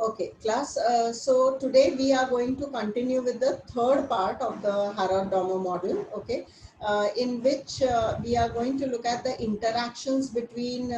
Okay, class. So today we are going to continue with the third part of the Harrod-Dommer model. Okay, in which we are going to look at the interactions between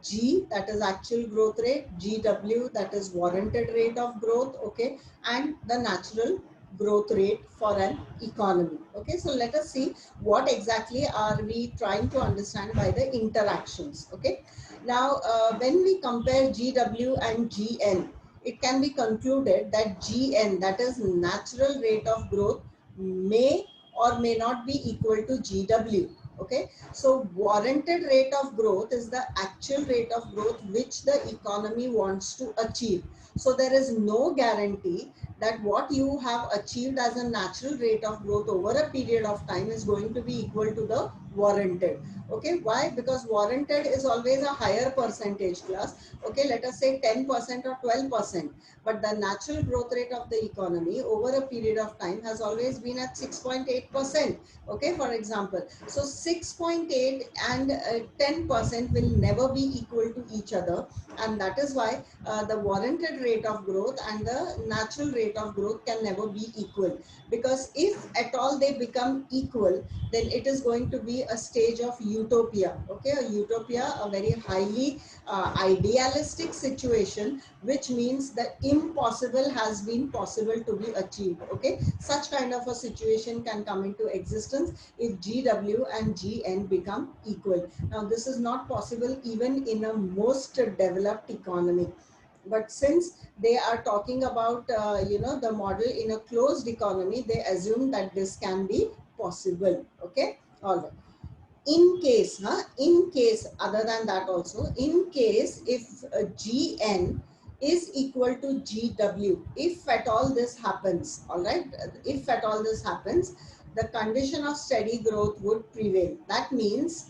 G, that is actual growth rate, GW, that is warranted rate of growth. Okay, and the natural growth rate for an economy. Okay, so let us see what exactly are we trying to understand by the interactions. Okay. Now, when we compare GW and GN, it can be concluded that GN, that is natural rate of growth, may or may not be equal to GW. Okay, so warranted rate of growth is the actual rate of growth which the economy wants to achieve. So there is no guarantee that what you have achieved as a natural rate of growth over a period of time is going to be equal to the warranted. Okay, why? Because warranted is always a higher percentage class. Okay, let us say 10% or 12%, but the natural growth rate of the economy over a period of time has always been at 6.8%. Okay, for example, so 6.8 and 10% will never be equal to each other, and that is why the warranted rate of growth and the natural rate of growth can never be equal. Because if at all they become equal, then it is going to be a stage of utopia. Okay, a utopia, a very highly idealistic situation, which means the impossible has been possible to be achieved. Okay, such kind of a situation can come into existence if GW and GN become equal. Now this is not possible even in a most developed economy, but since they are talking about the model in a closed economy, they assume that this can be possible. Okay, all right. In case, in case, other than that also, in case if GN is equal to GW, if at all this happens, all right, if at all this happens, the condition of steady growth would prevail. That means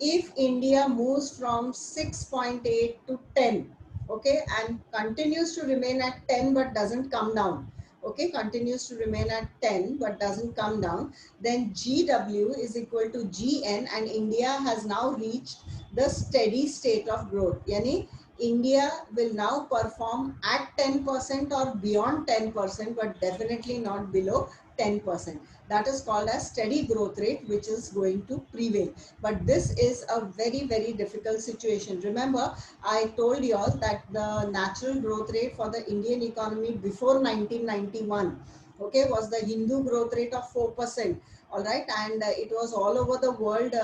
if India moves from 6.8 to 10, okay, and continues to remain at 10 but doesn't come down, okay, continues to remain at 10 but doesn't come down, then GW is equal to GN, and India has now reached the steady state of growth. Yani India will now perform at 10% or beyond 10%, but definitely not below 10%. That is called as steady growth rate, which is going to prevail. But this is a very, very difficult situation. Remember, I told you all that the natural growth rate for the Indian economy before 1991, okay, was the Hindu growth rate of 4%. All right, and it was all over the world,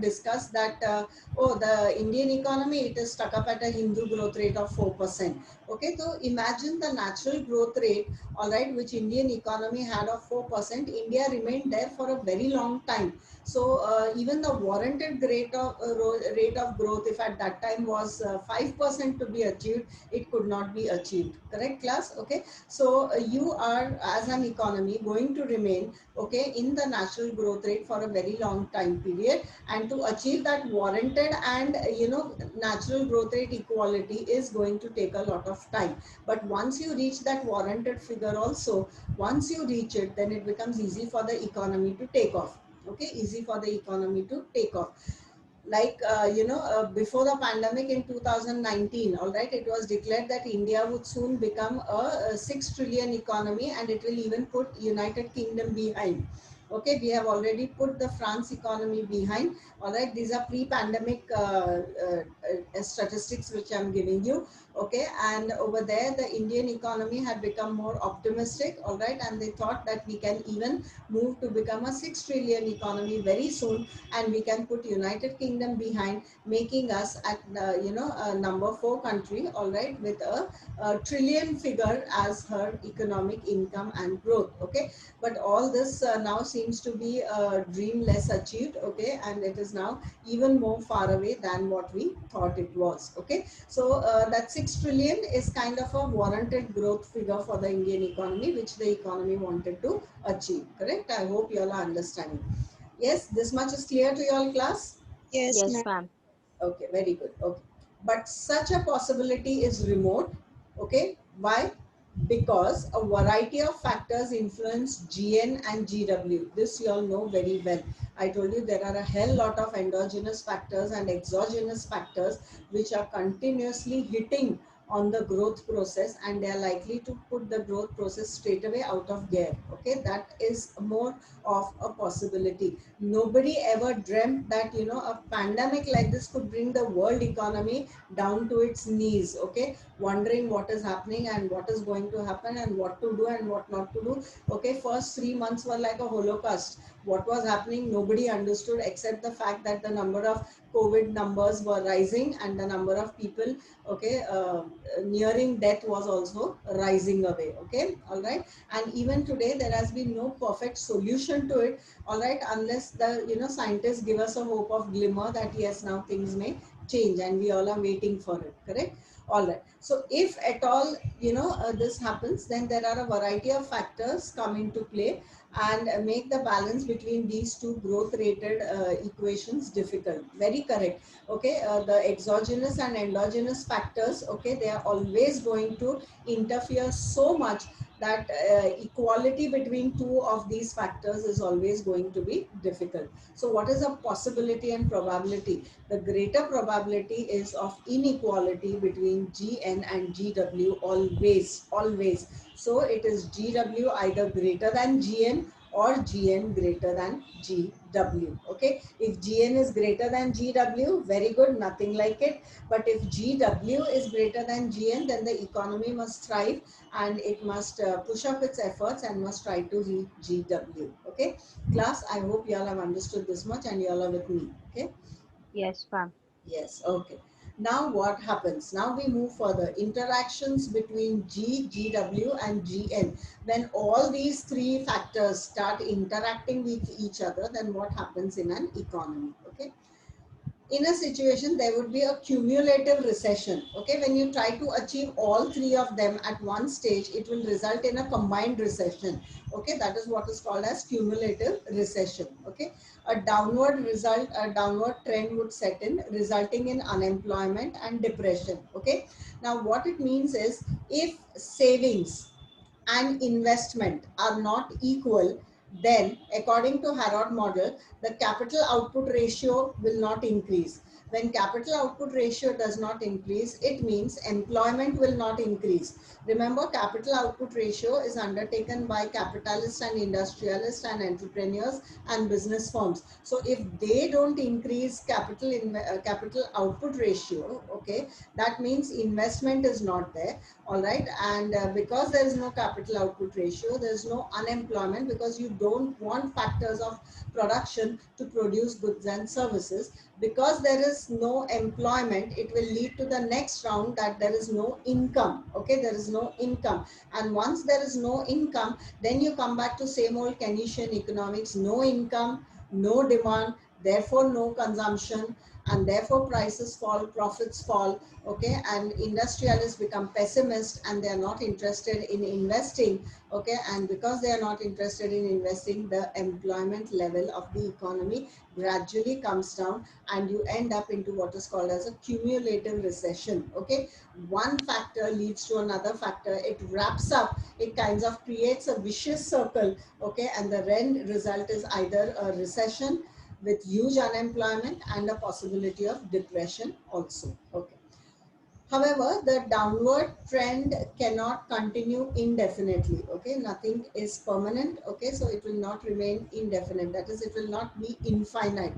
discussed that oh, the Indian economy, it is stuck up at a Hindu growth rate of 4%. Okay, so imagine the natural growth rate, all right, which Indian economy had of 4%. India remained there for a very long time. So even the warranted rate of growth, if at that time was 5% to be achieved, it could not be achieved. Correct, class? Okay. So you are, as an economy, going to remain, okay, in the natural growth rate for a very long time period, and to achieve that warranted and natural growth rate equality is going to take a lot of time. But once you reach that warranted figure also, once you reach it, then it becomes easy for the economy to take off. Okay, easy for the economy to take off. Like before the pandemic in 2019, all right, it was declared that India would soon become a 6 trillion economy, and it will even put United Kingdom behind. Okay, we have already put the France economy behind. All right, these are pre-pandemic statistics which I'm giving you. Okay, and over there the Indian economy had become more optimistic. All right, and they thought that we can even move to become a 6 trillion economy very soon, and we can put United Kingdom behind, making us at a number 4 country, all right, with a trillion figure as her economic income and growth. Okay, but all this now seems to be a dream less achieved. Okay, and it is now even more far away than what we thought it was. Okay, so that 6 trillion is kind of a warranted growth figure for the Indian economy, which the economy wanted to achieve. Correct? I hope you all are understanding. Yes, this much is clear to your class? Yes, Yes, ma'am. ma'am. Okay, very good. Okay. But such a possibility is remote. Okay. Why? Because a variety of factors influence GN and GW. This you all know very well. I told you there are a hell lot of endogenous factors and exogenous factors which are continuously hitting, on the growth process, and they are likely to put the growth process straight away out of gear. Okay, that is more of a possibility. Nobody ever dreamt that, you know, a pandemic like this could bring the world economy down to its knees. Okay, wondering what is happening and what is going to happen and what to do and what not to do. Okay, first 3 months were like a holocaust. What was happening, nobody understood, except the fact that the number of COVID numbers were rising and the number of people, okay, nearing death was also rising away. Okay, all right. And even today, there has been no perfect solution to it. All right, unless the, you know, scientists give us a hope of glimmer that yes, now things may change, and we all are waiting for it. Correct. All right. So if at all, you know, this happens, then there are a variety of factors come into play and make the balance between these two growth rated equations difficult. Very correct. Okay, the exogenous and endogenous factors, okay, they are always going to interfere so much that equality between two of these factors is always going to be difficult. So what is a possibility and probability? The greater probability is of inequality between Gn and Gw, always. So it is Gw either greater than Gn or Gn greater than Gw. Okay, if Gn is greater than Gw, very good, nothing like it. But if Gw is greater than Gn, then the economy must thrive and it must push up its efforts and must try to reach Gw. Okay, class, I hope you all have understood this much and you all are with me. Okay. Yes, ma'am. Yes, okay. Now what happens? Now we move further. Interactions between G, GW and GN. When all these three factors start interacting with each other, then what happens in an economy? Okay. In a situation, there would be a cumulative recession. Okay, when you try to achieve all three of them at one stage, it will result in a combined recession. Okay, that is what is called as cumulative recession. Okay, a downward trend would set in, resulting in unemployment and depression. Okay, now what it means is, if savings and investment are not equal, then according to Harrod model, the capital output ratio will not increase. When capital output ratio does not increase, it means employment will not increase. Remember, capital output ratio is undertaken by capitalists and industrialists and entrepreneurs and business firms. So if they don't increase capital output ratio, okay, that means investment is not there. All right. And because there is no capital output ratio, there is no unemployment, because you don't want factors of production to produce goods and services. Because there is no employment, it will lead to the next round, that there is no income. Okay, there is no income. And once there is no income, then you come back to same old Keynesian economics: no income, no demand, therefore no consumption, and therefore prices fall, profits fall. Okay, and industrialists become pessimist and they are not interested in investing. Okay, and because they are not interested in investing, the employment level of the economy gradually comes down, and you end up into what is called as a cumulative recession. Okay, one factor leads to another factor, it wraps up, it kinds of creates a vicious circle. Okay, and the end result is either a recession with huge unemployment and a possibility of depression also. Okay. However, the downward trend cannot continue indefinitely. Okay, nothing is permanent. Okay, so it will not remain indefinite. That is, it will not be infinite.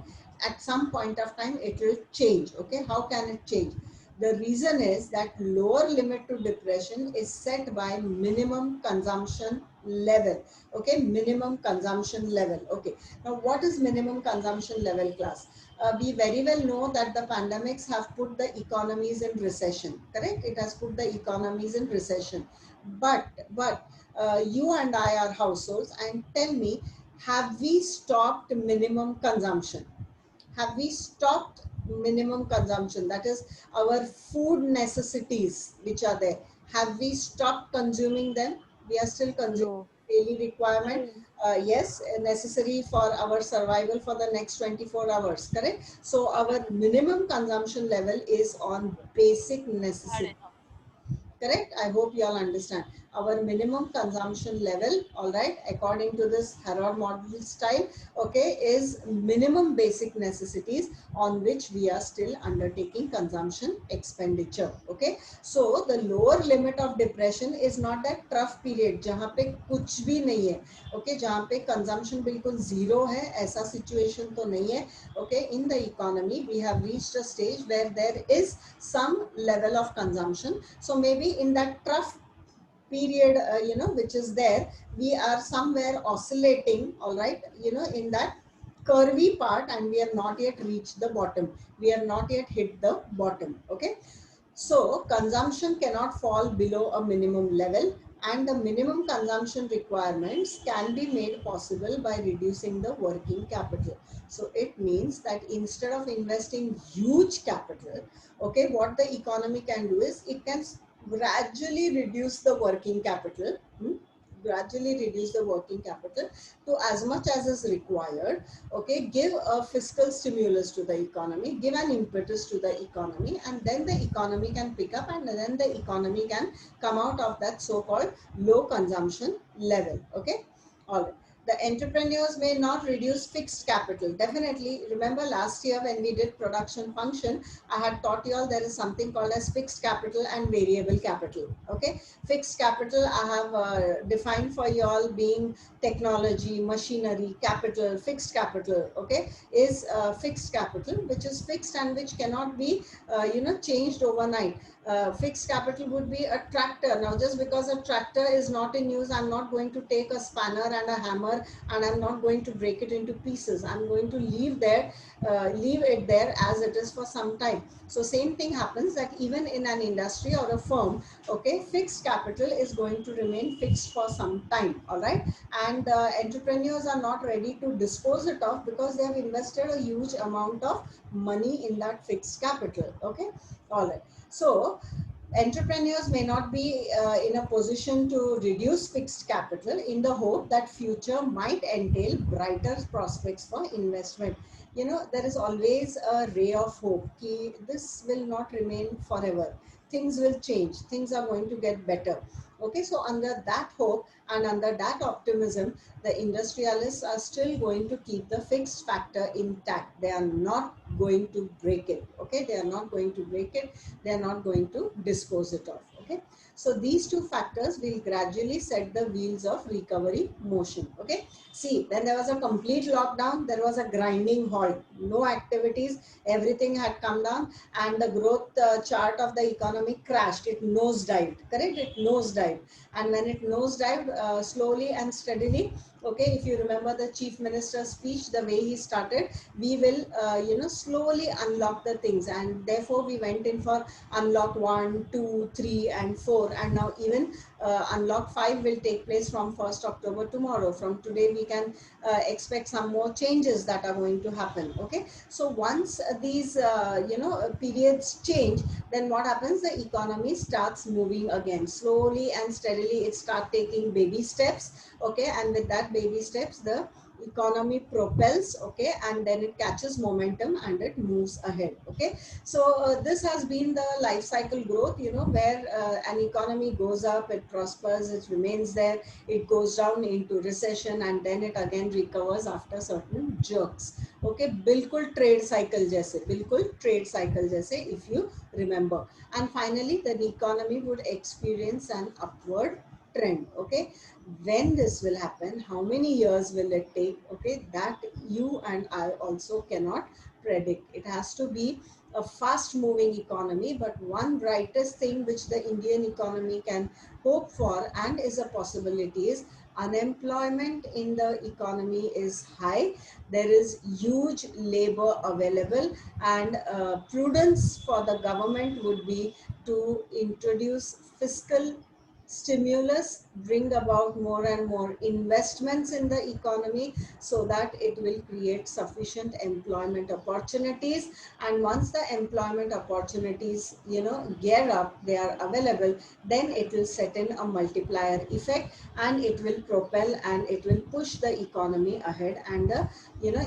At some point of time, it will change. Okay, how can it change? The reason is that lower limit to depression is set by minimum consumption level. Okay, minimum consumption level. Okay, now what is minimum consumption level, class? We very well know that the pandemics have put the economies in recession. Correct, it has put the economies in recession. But you and I are households, and tell me, have we stopped minimum consumption? Have we stopped minimum consumption? That is, our food necessities which are there, have we stopped consuming them? We are still consuming No. daily requirement. No. Yes, necessary for our survival for the next 24 hours. Correct. So our minimum consumption level is on basic necessity. Correct? I hope you all understand. Our minimum consumption level, all right, according to this Harrod model style, okay, is minimum basic necessities on which we are still undertaking consumption expenditure. Okay, so the lower limit of depression is not that trough period जहाँ पे कुछ भी नहीं है. Okay, जहाँ पे consumption बिल्कुल zero है, ऐसा situation तो नहीं है. Okay, in the economy we have reached a stage where there is some level of consumption. So maybe in that trough period, which is there, we are somewhere oscillating, all right, in that curvy part, and we have not yet reached the bottom. We have not yet hit the bottom. Okay, so consumption cannot fall below a minimum level, and the minimum consumption requirements can be made possible by reducing the working capital. So it means that instead of investing huge capital, okay, what the economy can do is it can gradually reduce the working capital. Gradually reduce the working capital to as much as is required. Okay, give a fiscal stimulus to the economy, give an impetus to the economy, and then the economy can pick up, and then the economy can come out of that so-called low consumption level. Okay, all right. The entrepreneurs may not reduce fixed capital. Definitely, remember last year when we did production function, I had taught you all there is something called as fixed capital and variable capital. Okay, fixed capital I have defined for you all being technology, machinery, capital. Fixed capital, okay, is fixed capital which is fixed and which cannot be changed overnight. Fixed capital would be a tractor. Now just because a tractor is not in use, I'm not going to take a spanner and a hammer and I'm not going to break it into pieces. I'm going to leave it there as it is for some time. So same thing happens that even in an industry or a firm, okay, fixed capital is going to remain fixed for some time. All right, and entrepreneurs are not ready to dispose it off because they have invested a huge amount of money in that fixed capital. Okay, all right. So entrepreneurs may not be in a position to reduce fixed capital in the hope that future might entail brighter prospects for investment. There is always a ray of hope कि this will not remain forever. Things will change, things are going to get better. Okay, so under that hope and under that optimism, the industrialists are still going to keep the fixed factor intact. They are not going to break it. Okay, they are not going to break it. They are not going to dispose it off. Okay, so these two factors will gradually set the wheels of recovery motion. Okay, see, when there was a complete lockdown, there was a grinding halt, no activities, everything had come down, and the growth chart of the economy crashed. It nosedived. Correct, it nosedived. And when it nosedived slowly and steadily, okay, if you remember the chief minister's speech, the way he started, we will slowly unlock the things, and therefore we went in for unlock 1, 2, 3 and 4, and now even unlock 5 will take place from 1st October tomorrow. From today we can expect some more changes that are going to happen. Okay, so once these periods change, then what happens, the economy starts moving again slowly and steadily. It starts taking baby steps. Okay, and with that baby steps, the economy propels. Okay, and then it catches momentum and it moves ahead. Okay, so this has been the life cycle growth, where an economy goes up, it prospers, it remains there, it goes down into recession, and then it again recovers after certain jerks. Okay, बिल्कुल trade cycle जैसे if you remember, and finally the economy would experience an upward trend. Okay, when this will happen, how many years will it take, okay, that you and I also cannot predict. It has to be a fast moving economy, but one brightest thing which the Indian economy can hope for and is a possibility is unemployment in the economy is high. There is huge labor available, and prudence for the government would be to introduce fiscal stimulus bring about more and more investments in the economy so that it will create sufficient employment opportunities. And once the employment opportunities, gear up, they are available, then it will set in a multiplier effect, and it will propel and it will push the economy ahead, and the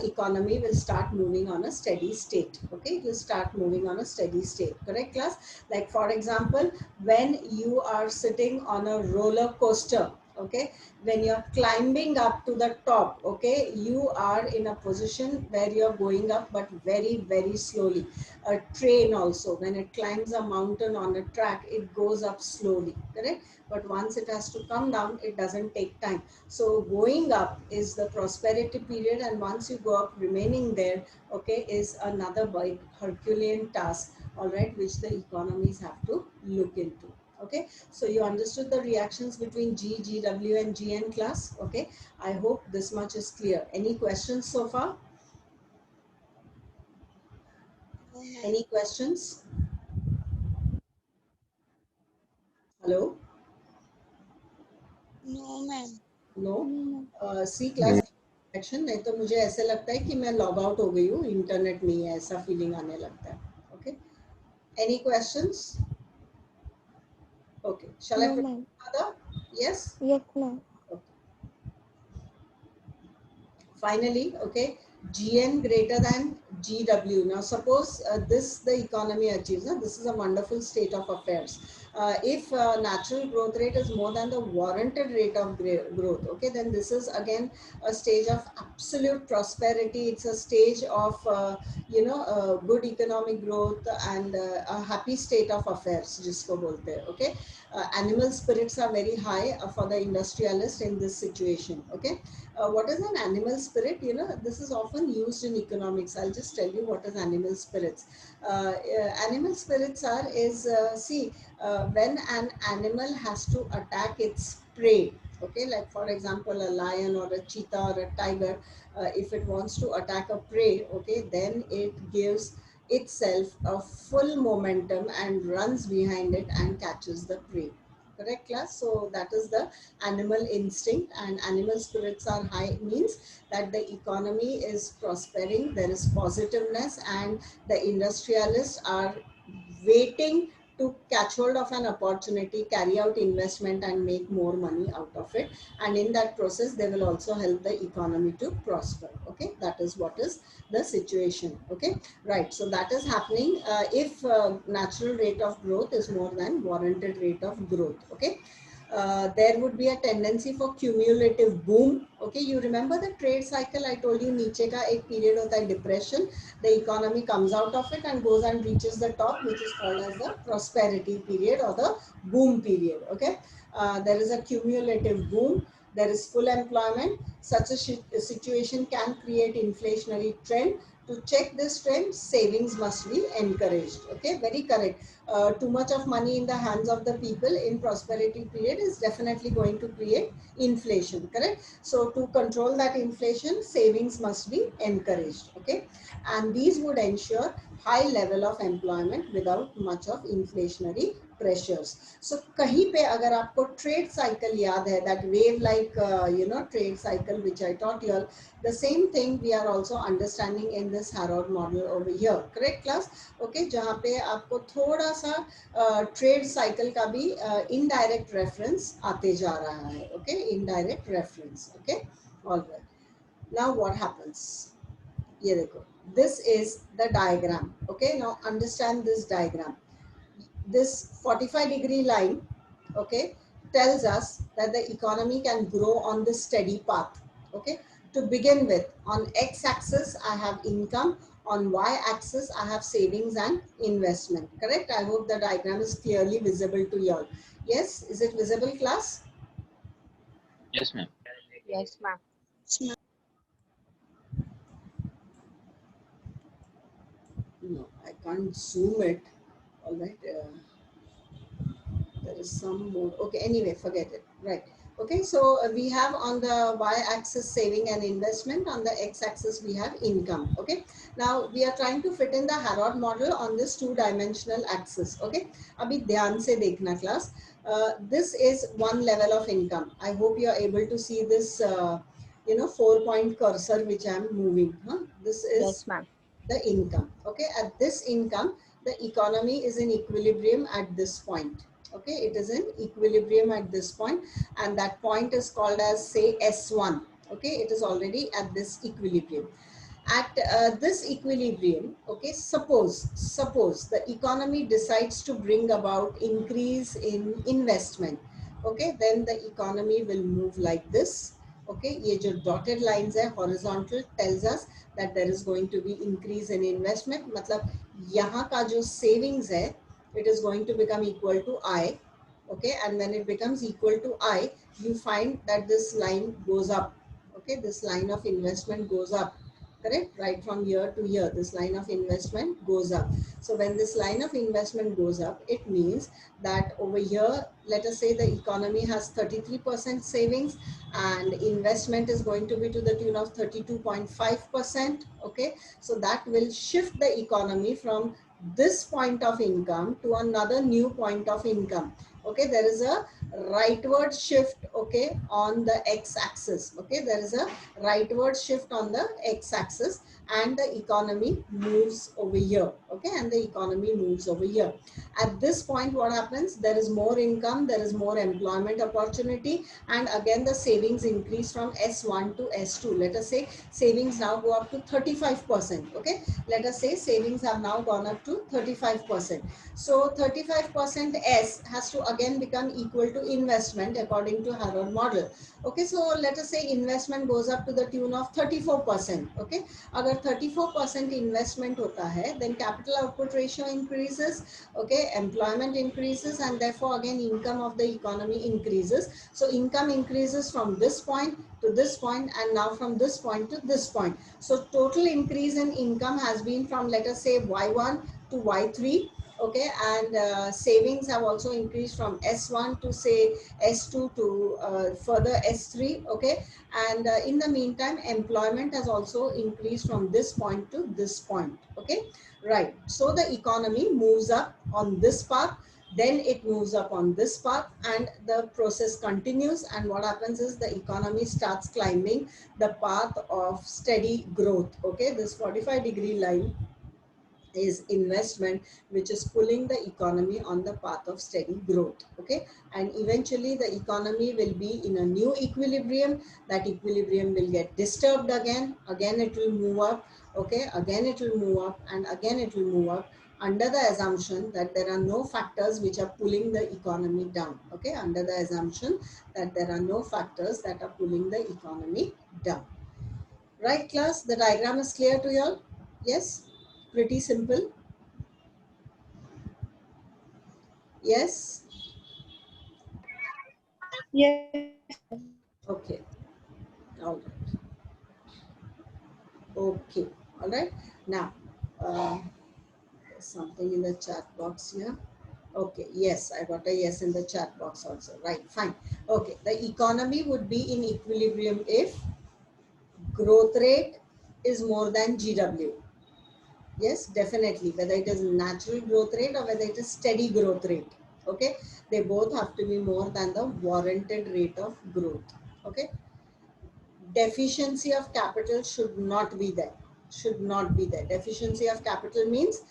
economy will start moving on a steady state. Okay, it will start moving on a steady state. Correct, class? Like for example, when you are sitting on a roller coaster, okay, when you're climbing up to the top, okay, you are in a position where you're going up but very very slowly. A train also, when it climbs a mountain on a track, it goes up slowly, correct? But once it has to come down, it doesn't take time. So going up is the prosperity period, and once you go up, remaining there, okay, is another big Herculean task, all right, which the economies have to look into. Okay, so you understood the reactions between G, GW and GN, class. Okay, I hope this much is clear. Any questions so far? No, ma'am. Any questions? Hello? No, ma'am. No? See No. Class action नहीं तो मुझे ऐसे लगता है कि मैं log out हो गई हूँ, इंटरनेट नहीं है, ऐसा फीलिंग आने लगता है. Okay, any questions? Okay, shell I No, ma'am. Proceed further? Yes. Yes, ma'am. Finally, okay, Gn greater than Gw. Now suppose this the economy achieves, this is a wonderful state of affairs. If natural growth rate is more than the warranted rate of growth, okay, then this is again a stage of absolute prosperity. It's a stage of good economic growth and a happy state of affairs, jisko bolte hai, okay. Animal spirits are very high for the industrialist in this situation. Okay, what is an animal spirit? This is often used in economics. I'll just tell you what is animal spirits. Animal spirits are is see, when an animal has to attack its prey. Okay, like for example, a lion or a cheetah or a tiger, if it wants to attack a prey, okay, then it gives itself a full momentum and runs behind it and catches the prey. Correct, class? So that is the animal instinct, and animal spirits are high means that the economy is prospering, there is positiveness, and the industrialists are waiting to catch hold of an opportunity, carry out investment and make more money out of it, and in that process they will also help the economy to prosper. Okay, that is what is the situation. Okay, right, so that is happening if natural rate of growth is more than warranted rate of growth. Okay, there would be a tendency for cumulative boom. Okay, you remember the trade cycle? I told you नीचे का एक period होता है depression. The economy comes out of it and goes and reaches the top, which is called as the prosperity period or the boom period. Okay, there is a cumulative boom. There is full employment. Such a situation can create inflationary trend. To check this trend, savings must be encouraged. Okay, very correct. Too much of money in the hands of the people in prosperity period is definitely going to create inflation. Correct. So to control that inflation, savings must be encouraged. Okay, and these would ensure high level of employment without much of inflationary pressures. So kahin pe agar aapko trade cycle yaad hai, that wave like trade cycle which I taught you all, the same thing we are also understanding in this Harrod model over here. Correct, class? Okay, jahan pe aapko thoda sa trade cycle ka bhi indirect reference aate ja raha hai. Okay, indirect reference. Okay, all right. Now what happens? Ye dekho, this is the diagram. Okay, now understand this diagram. This 45-degree line, okay, tells us that the economy can grow on this steady path. Okay, to begin with, on x-axis I have income, on y-axis I have savings and investment. Correct? I hope the diagram is clearly visible to you all. Yes, is it visible, class? Yes, ma'am. Yes, ma'am. No, I can't zoom it. All right, there is some more. Okay, anyway, forget it. Right. Okay, so we have on the y-axis saving and investment, on the x-axis we have income. Okay, now we are trying to fit in the Harrod model on this two-dimensional axis. Okay, abhi dhyan se dekhna class. This is one level of income. I hope you are able to see this, 4-point cursor which I am moving. Huh? This is Yes, ma'am. the income. Okay, at this income, the economy is in equilibrium at this point. Okay, it is in equilibrium at this point, and that point is called as, say, S1. Okay, it is already at this equilibrium. At this equilibrium, okay, suppose the economy decides to bring about increase in investment. Okay, then the economy will move like this. Okay, ये जो dotted lines है horizontal tells us that there is going to be increase in investment. मतलब यहाँ का जो savings है, it is going to become equal to I. Okay, and when it becomes equal to I, you find that this line goes up. Okay, this line of investment goes up. Correct? Right from year to year, this line of investment goes up. So when this line of investment goes up, it means that over here, let us say the economy has 33% savings and investment is going to be to the tune of 32.5%. Okay, so that will shift the economy from this point of income to another new point of income. Okay, there is a rightward shift, okay, on the x-axis. Okay, there is a rightward shift on the x-axis, and the economy moves over here. Okay, and the economy moves over here. At this point, what happens? There is more income, there is more employment opportunity, and again the savings increase from S1 to S2. Let us say savings now go up to 35%. Okay, let us say savings have now gone up to 35%. So 35% S has to again become equal to investment according to Harrod model. Okay, so let us say investment goes up to the tune of 34%. Okay, agar 34% investment hota hai, then capital output ratio increases. Okay, employment increases, and therefore again income of the economy increases. So income increases from this point to this point, and now from this point to this point. So total increase in income has been from, let us say, Y1 to Y3. Okay, and savings have also increased from S1 to, say, S2 to further S3. Okay, and in the meantime, employment has also increased from this point to this point. Okay, right. So the economy moves up on this path, then it moves up on this path, and the process continues. And what happens is the economy starts climbing the path of steady growth. Okay, this 45-degree line is investment, which is pulling the economy on the path of steady growth. Okay, and eventually the economy will be in a new equilibrium. That equilibrium will get disturbed again it will move up. Okay, again it will move up, and again it will move up, under the assumption that there are no factors which are pulling the economy down. Okay, under the assumption that there are no factors that are pulling the economy down. Right, class? The diagram is clear to you all? Yes? Pretty simple. Yes. Yes. Okay. All right. Okay. All right. Now, there's something in the chat box here. Okay. Yes, I got a yes in the chat box also. Right. Fine. Okay. The economy would be in equilibrium if growth rate is more than GW. Yes, definitely. Whether it is natural growth rate or whether it is steady growth rate. Okay. They both have to be more than the warranted rate of growth. Okay. Deficiency of capital should not be there. Should not be there. Deficiency of capital means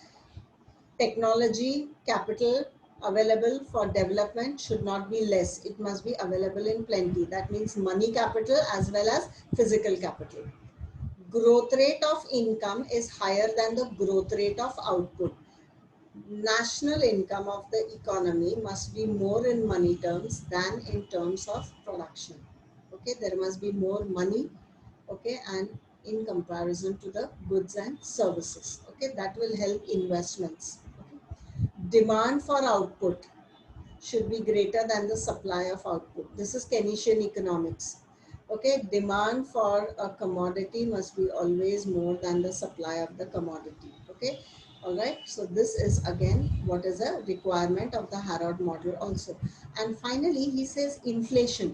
technology capital available for development should not be less. It must be available in plenty. That means money capital as well as physical capital. Growth rate of income is higher than the growth rate of output. National income of the economy must be more in money terms than in terms of production. Okay, there must be more money. Okay, and in comparison to the goods and services. Okay, that will help investments. Okay. Demand for output should be greater than the supply of output. This is Keynesian economics. Okay, demand for a commodity must be always more than the supply of the commodity. Okay, all right. So this is again what is a requirement of the Harrod model also. And finally, he says inflation.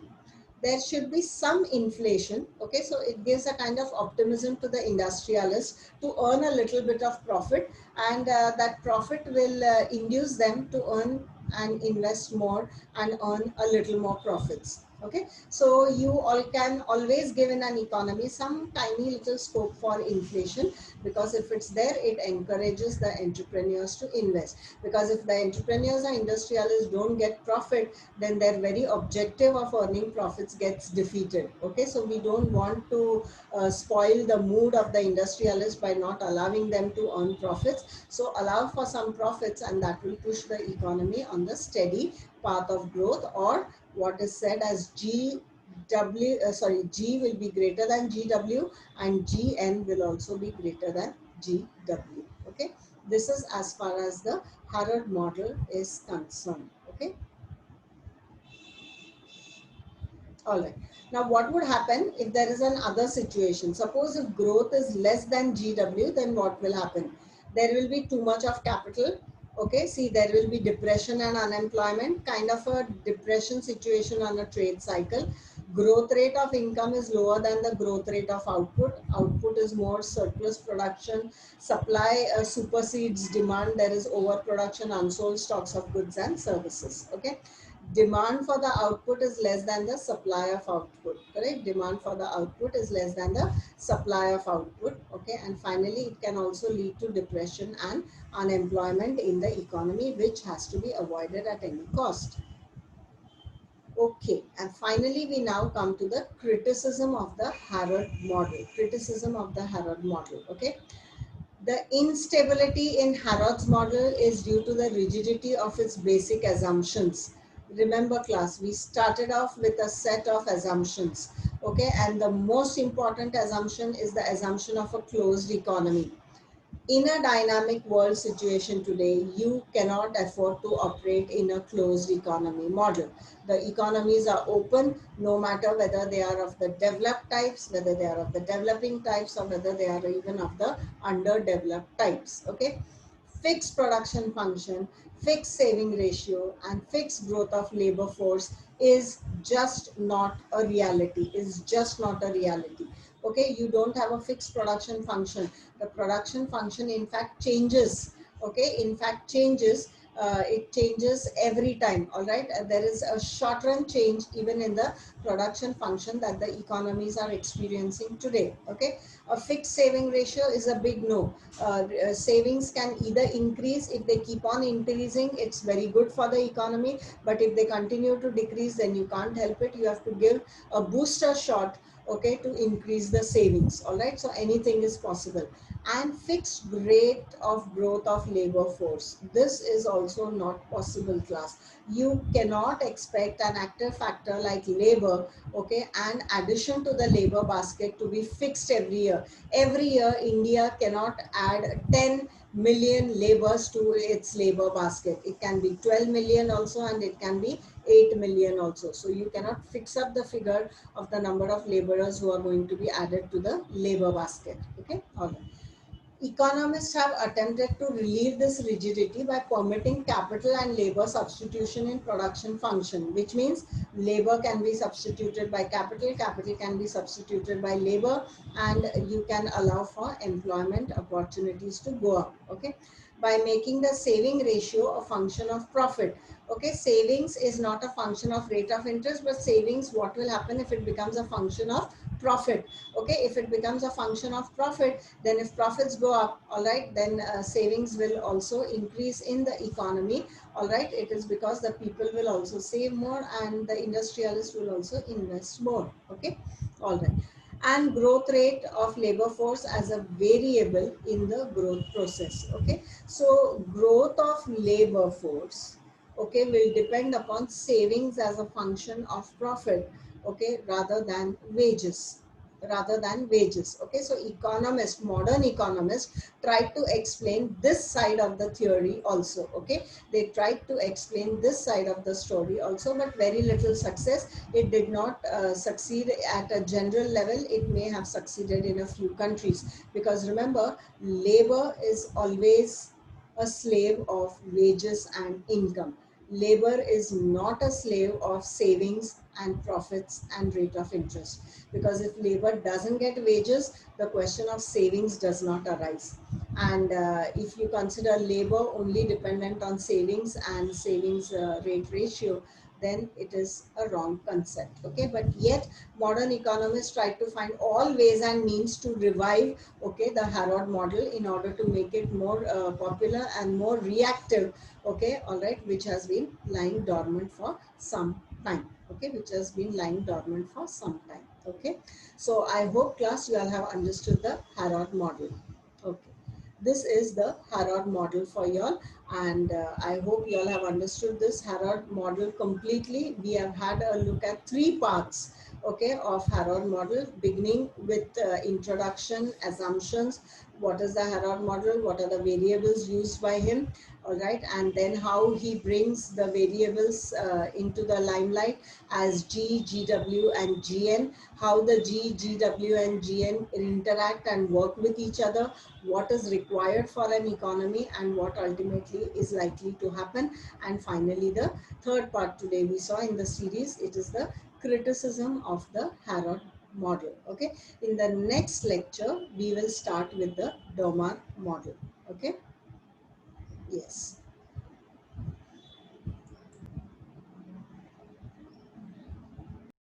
there should be some inflation. Okay, so it gives a kind of optimism to the industrialists to earn a little bit of profit, and that profit will induce them to earn and invest more and earn a little more profits. Okay, so you all can always give in an economy some tiny little scope for inflation, because if it's there, it encourages the entrepreneurs to invest. Because if the entrepreneurs or industrialists don't get profit, then their very objective of earning profits gets defeated. Okay, so we don't want to spoil the mood of the industrialists by not allowing them to earn profits. So allow for some profits, and that will push the economy on the steady path of growth, or what is said as G will be greater than GW, and GN will also be greater than GW. Okay, this is as far as the Harrod model is concerned. Okay. All right. Now, what would happen if there is an other situation? Suppose if growth is less than GW, then what will happen? There will be too much of capital. Okay. See, there will be depression and unemployment, kind of a depression situation on a trade cycle. Growth rate of income is lower than the growth rate of output. Output is more surplus production. Supply supersedes demand. There is overproduction, unsold stocks of goods and services. Okay, demand for the output is less than the supply of output. Correct, demand for the output is less than the supply of output. Okay, and finally it can also lead to depression and unemployment in the economy, which has to be avoided at any cost. Okay, and finally we now come to the criticism of the Harrod model. Criticism of the Harrod model. Okay, the instability in Harrod's model is due to the rigidity of its basic assumptions. Remember class, we started off with a set of assumptions. Okay, and the most important assumption is the assumption of a closed economy. In a dynamic world situation today, you cannot afford to operate in a closed economy model. The economies are open, no matter whether they are of the developed types, whether they are of the developing types, or whether they are even of the underdeveloped types. Okay, fixed production function, fixed saving ratio, and fixed growth of labor force is just not a reality. Is just not a reality. Okay, you don't have a fixed production function. The production function in fact changes. Okay, in fact changes. It changes every time. All right, there is a short run change even in the production function that the economies are experiencing today. Okay, a fixed saving ratio is a big no. Savings can either increase. If they keep on increasing, it's very good for the economy, but if they continue to decrease, then you can't help it. You have to give a booster shot, okay, to increase the savings. All right, so anything is possible. And fixed rate of growth of labor force, this is also not possible class. You cannot expect an active factor like labor, okay, and addition to the labor basket to be fixed every year. India cannot add 10 million laborers to its labor basket. It can be 12 million also, and it can be 8 million also. So you cannot fix up the figure of the number of laborers who are going to be added to the labor basket. Okay, all right. Economists have attempted to relieve this rigidity by permitting capital and labor substitution in production function, which means labor can be substituted by capital, capital can be substituted by labor, and you can allow for employment opportunities to go up. Okay, by making the saving ratio a function of profit. Okay, savings is not a function of rate of interest, but savings, what will happen if it becomes a function of profit? Okay, if it becomes a function of profit, then if profits go up, all right, then savings will also increase in the economy. All right, it is because the people will also save more, and the industrialists will also invest more. Okay, all right. And growth rate of labor force as a variable in the growth process. Okay, so growth of labor force, okay, will depend upon savings as a function of profit, okay, rather than wages. Okay, so economists, modern economists, tried to explain this side of the theory also. Okay, they tried to explain this side of the story also, but very little success. It did not succeed at a general level. It may have succeeded in a few countries, because remember, labor is always a slave of wages and income. labor is not a slave of savings and profits and rate of interest. Because if labor doesn't get wages, the question of savings does not arise. And if you consider labor only dependent on savings and savings rate ratio, then it is a wrong concept. Okay, but yet modern economists try to find all ways and means to revive, okay, the Harrod model in order to make it more popular and more reactive. Okay, all right, which has been lying dormant for some time. Okay, which has been lying dormant for some time. Okay, so I hope class you all have understood the Harrod model. Okay, this is the Harrod model for y'all, and I hope you all have understood this Harrod model completely. We have had a look at three parts, okay, of Harrod model, beginning with introduction, assumptions, what is the Harrod model, what are the variables used by him, all right, and then how he brings the variables into the limelight as G, GW and GN, how the G, GW and GN interact and work with each other, what is required for an economy and what ultimately is likely to happen. And finally, the third part today we saw in the series, it is the criticism of the Harrod model. Okay, in the next lecture we will start with the Domar model. Okay, yes.